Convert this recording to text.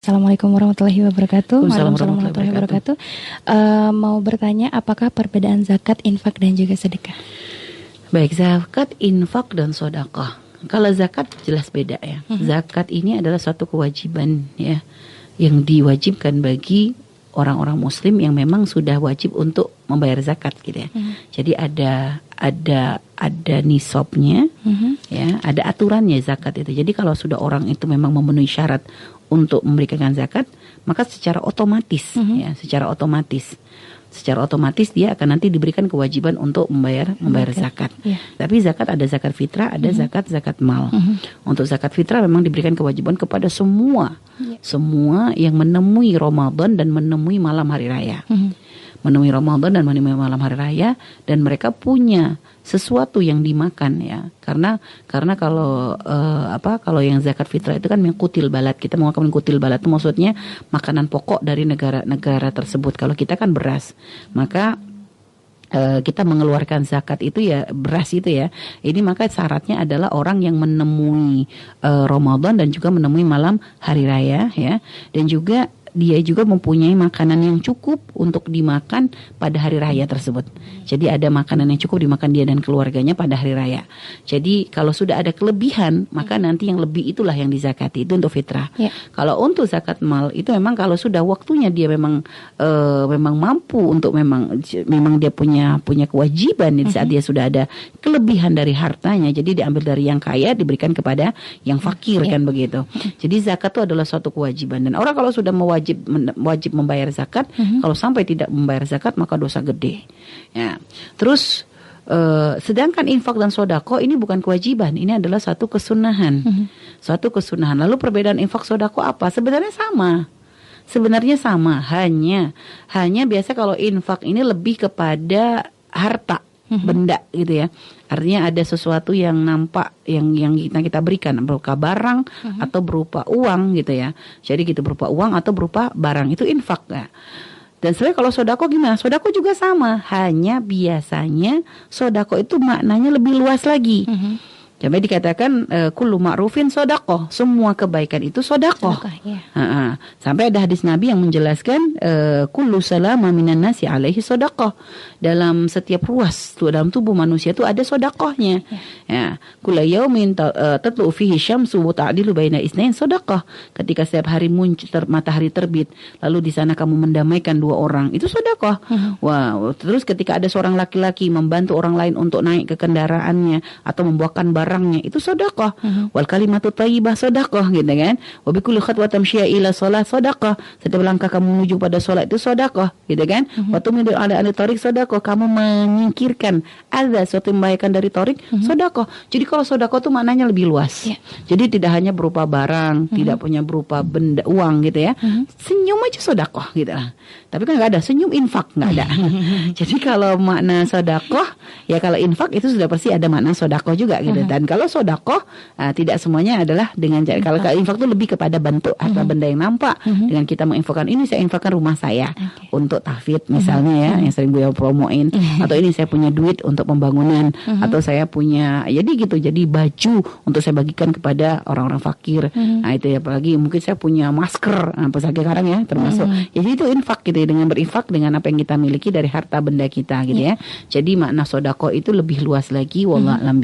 Assalamualaikum warahmatullahi wabarakatuh. Waalaikumsalam warahmatullahi wabarakatuh. Mau bertanya, apakah perbedaan zakat, infak, dan juga sedekah? Baik, zakat, infak, dan sedekah. Kalau zakat jelas beda ya. Zakat ini adalah suatu kewajiban ya, yang diwajibkan bagi orang-orang muslim yang memang sudah wajib untuk membayar zakat gitu ya. Jadi ada nisabnya ya, ada aturannya zakat itu. Jadi kalau sudah orang itu memang memenuhi syarat untuk memberikan zakat, maka secara otomatis dia akan nanti diberikan kewajiban untuk membayar zakat. Tapi zakat ada zakat fitrah, ada zakat mal. Untuk zakat fitrah memang diberikan kewajiban kepada semua yang menemui Ramadan dan menemui malam hari raya. Menemui Ramadan dan menemui malam hari raya, dan mereka punya sesuatu yang dimakan ya, karena kalau kalau yang zakat fitrah itu kan yang kutil balat, kita mengucapkan kutil balat itu maksudnya makanan pokok dari negara tersebut. Kalau kita kan beras, maka kita mengeluarkan zakat itu ya beras itu ya. Ini maka syaratnya adalah orang yang menemui Ramadan dan juga menemui malam hari raya ya, dan juga dia juga mempunyai makanan yang cukup untuk dimakan pada hari raya tersebut. Jadi ada makanan yang cukup dimakan dia dan keluarganya pada hari raya. Jadi kalau sudah ada kelebihan, maka nanti yang lebih itulah yang dizakati, itu untuk fitrah. Kalau untuk zakat mal itu memang kalau sudah waktunya dia memang mampu untuk memang dia punya kewajiban di saat dia sudah ada kelebihan dari hartanya. Jadi diambil dari yang kaya diberikan kepada yang fakir kan begitu. Jadi zakat itu adalah suatu kewajiban, dan orang kalau sudah wajib membayar zakat, kalau sampai tidak membayar zakat maka dosa gede. Ya. Terus sedangkan infak dan sedekah ini bukan kewajiban, ini adalah satu kesunahan. Suatu kesunahan. Lalu perbedaan infak sedekah apa? Sebenarnya sama, hanya biasa kalau infak ini lebih kepada harta, benda gitu ya. Artinya ada sesuatu yang nampak yang kita berikan berupa barang atau berupa uang gitu ya. Jadi gitu berupa uang atau berupa barang, itu infak ya. Dan sebenarnya kalau sedekah gimana? Sedekah juga sama, hanya biasanya sedekah itu maknanya lebih luas lagi. Sampai dikatakan kullu ma'rufin sedekah, semua kebaikan itu sedekah. Sampai ada hadis Nabi yang menjelaskan kullu salama minan nasi alaihi sedekah. Dalam setiap ruas dalam tubuh manusia itu ada sedekahnya. Ya, kullu yaumin tatlu fihi syamsu wa ta'dilu baina isnain sedekah. Ketika setiap hari muncul matahari terbit, lalu di sana kamu mendamaikan dua orang, itu sedekah. Wow, terus ketika ada seorang laki-laki membantu orang lain untuk naik ke kendaraannya atau membawakan barangnya, itu sedekah. Wal kalimatu thayyibah sedekah gitu kan. Wa bi kulli khatwatin tamshiya ila shalah sedekah. Setiap langkah kamu menuju pada salat itu sedekah gitu kan. Wa tumidu ala tariq sedekah, kamu menyingkirkan ada suatu membahayakan dari tariq sedekah. Jadi kalau sedekah itu maknanya lebih luas. Jadi tidak hanya berupa barang, tidak punya berupa benda uang gitu ya. Senyum aja sedekah gitu lah. Tapi kan enggak ada senyum infak, enggak ada. Jadi kalau makna sedekah ya, kalau infak itu sudah pasti ada makna sedekah juga gitu. Dan kalau sedekah tidak semuanya adalah dengan kalau infak itu lebih kepada bentuk atau benda yang nampak. Dengan kita menginfakkan, ini saya infakkan rumah saya untuk tahfidz misalnya ya, yang sering gue promoin, atau ini saya punya duit untuk pembangunan, atau saya punya jadi gitu, jadi baju untuk saya bagikan kepada orang-orang fakir. Nah itu ya, apalagi mungkin saya punya masker, pas sekarang ya termasuk. Jadi itu infak gitu ya, dengan berinfak dengan apa yang kita miliki dari harta benda kita gitu ya. Jadi makna sedekah itu lebih luas lagi, wallahu a'lam.